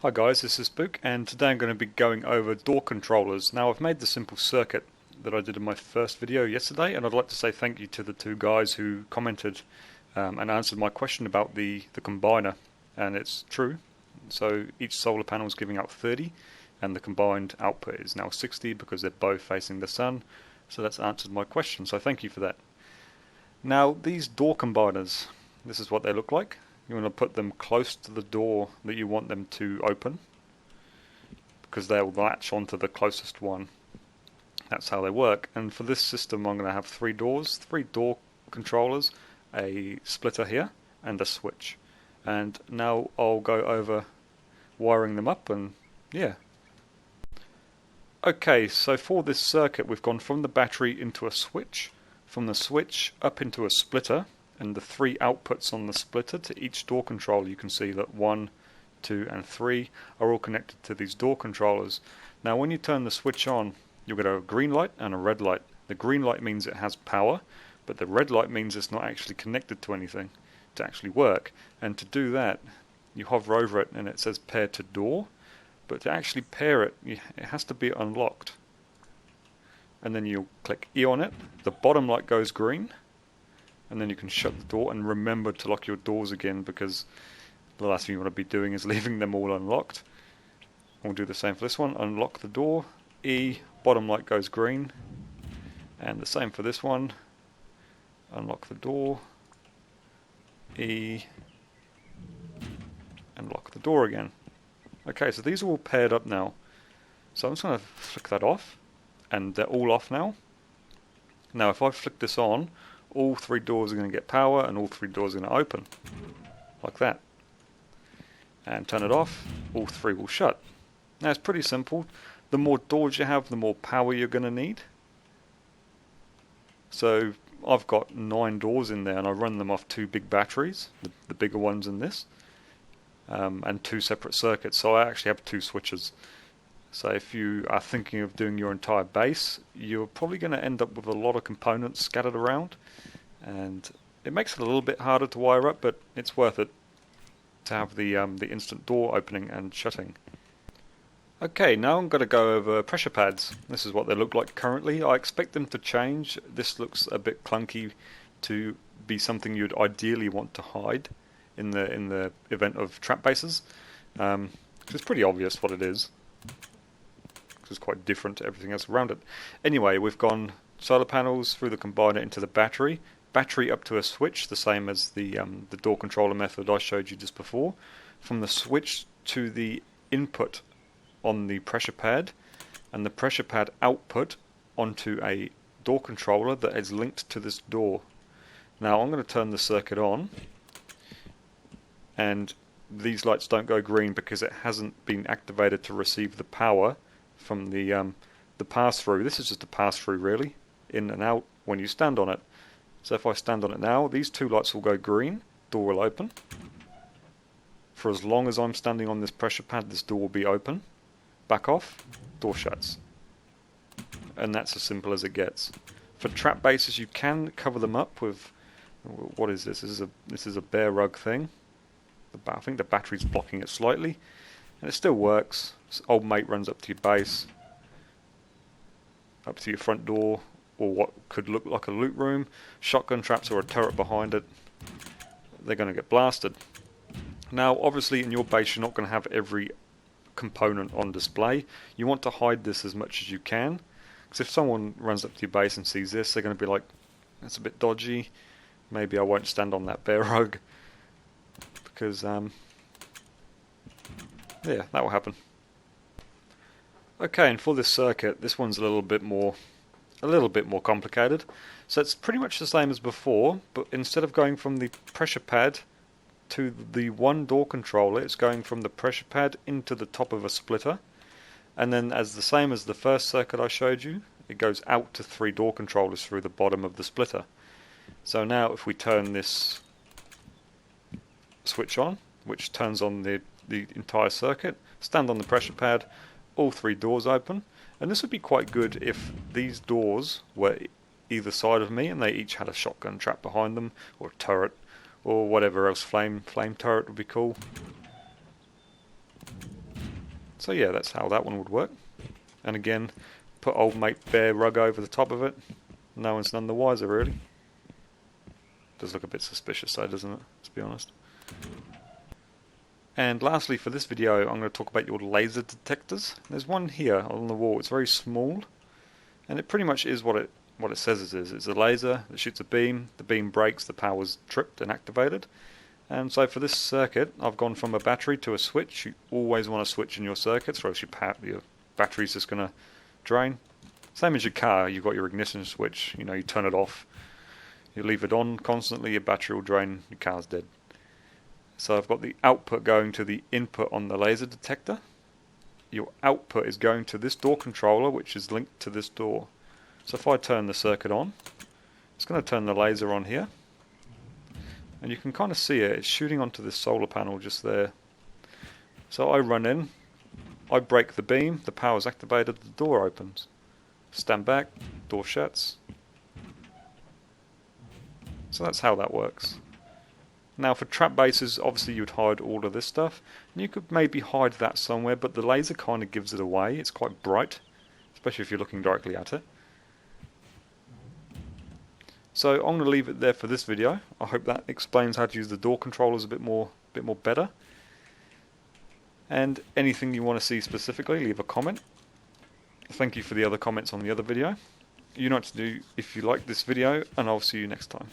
Hi guys, this is Spook, and today I'm going to be going over door controllers. Now I've made the simple circuit that I did in my first video yesterday, and I'd like to say thank you to the two guys who commented and answered my question about the combiner, and it's true. So each solar panel is giving out 30, and the combined output is now 60 because they're both facing the sun, so that's answered my question, so thank you for that. Now these door combiners, this is what they look like. You want to put them close to the door that you want them to open, because they'll latch onto the closest one. That's how they work. And for this system I'm going to have three door controllers, a splitter here, and a switch. And now I'll go over wiring them up, and yeah. Okay, so for this circuit we've gone from the battery into a switch, from the switch up into a splitter, and the three outputs on the splitter to each door controller. You can see that 1, 2 and 3 are all connected to these door controllers. Now when you turn the switch on, you'll get a green light and a red light. The green light means it has power, but the red light means it's not actually connected to anything to actually work. And to do that, you hover over it and it says pair to door, but to actually pair it, it has to be unlocked. And then you'll click E on it, the bottom light goes green, and then you can shut the door, and remember to lock your doors again, because the last thing you want to be doing is leaving them all unlocked. We'll do the same for this one. Unlock the door, E, bottom light goes green, and the same for this one. Unlock the door, E, and lock the door again. Okay, so these are all paired up now. So I'm just going to flick that off, and they're all off now. Now if I flick this on, all three doors are going to get power and all three doors are going to open, like that. And turn it off, all three will shut. Now it's pretty simple. The more doors you have, the more power you're going to need. So I've got 9 doors in there, and I run them off 2 big batteries, the bigger ones in this, and 2 separate circuits. So I actually have 2 switches. So if you are thinking of doing your entire base, you're probably going to end up with a lot of components scattered around, and it makes it a little bit harder to wire up, but it's worth it to have the instant door opening and shutting. Okay, now I'm going to go over pressure pads. This is what they look like currently. I expect them to change. This looks a bit clunky to be something you'd ideally want to hide in the event of trap bases. It's pretty obvious what it is. It's quite different to everything else around it. Anyway, we've gone solar panels through the combiner into the battery up to a switch, the same as the door controller method I showed you just before. From the switch to the input on the pressure pad, and the pressure pad output onto a door controller that is linked to this door. Now I'm going to turn the circuit on, and these lights don't go green because it hasn't been activated to receive the power from the pass-through. This is just a pass-through really, in and out when you stand on it. So if I stand on it now, these 2 lights will go green, door will open. For as long as I'm standing on this pressure pad, this door will be open. Back off, door shuts. And that's as simple as it gets. For trap bases, you can cover them up with, what is this? This is a bare rug thing. I think the battery's blocking it slightly, and it still works. This old mate runs up to your base, up to your front door, or what could look like a loot room, shotgun traps or a turret behind it. They're going to get blasted. Now obviously in your base you're not going to have every component on display. You want to hide this as much as you can, because if someone runs up to your base and sees this, they're going to be like, that's a bit dodgy, maybe I won't stand on that bare rug, because yeah, that will happen. Okay, and for this circuit, this one's a little bit more complicated. So it's pretty much the same as before, but instead of going from the pressure pad to the one door controller, it's going from the pressure pad into the top of a splitter, and then as the same as the first circuit I showed you, it goes out to 3 door controllers through the bottom of the splitter. So now if we turn this switch on, which turns on the entire circuit, stand on the pressure pad, all 3 doors open. And this would be quite good if these doors were either side of me and they each had a shotgun trap behind them, or a turret, or whatever else. Flame turret would be cool. So yeah, that's how that one would work. And again, put old mate bear rug over the top of it. No one's none the wiser, really. Does look a bit suspicious though, doesn't it? Let's be honest. And lastly for this video, I'm going to talk about your laser detectors. There's one here on the wall. It's very small, and it pretty much is what it says it is. It's a laser that shoots a beam. The beam breaks, the power's tripped and activated. And so for this circuit, I've gone from a battery to a switch. You always want a switch in your circuits, or else your battery's just going to drain. Same as your car, you've got your ignition switch. You turn it off, you leave it on constantly, your battery will drain, your car's dead. So I've got the output going to the input on the laser detector. Your output is going to this door controller, which is linked to this door. So if I turn the circuit on, it's going to turn the laser on here. And you can kind of see it's shooting onto this solar panel just there. So I run in, I break the beam, the power's activated, the door opens. Stand back, door shuts. So that's how that works. Now for trap bases, obviously you'd hide all of this stuff, and you could maybe hide that somewhere, but the laser kind of gives it away. It's quite bright, especially if you're looking directly at it. So I'm going to leave it there for this video. I hope that explains how to use the door controllers a bit more better. And anything you want to see specifically, leave a comment. Thank you for the other comments on the other video. You know what to do if you like this video, and I'll see you next time.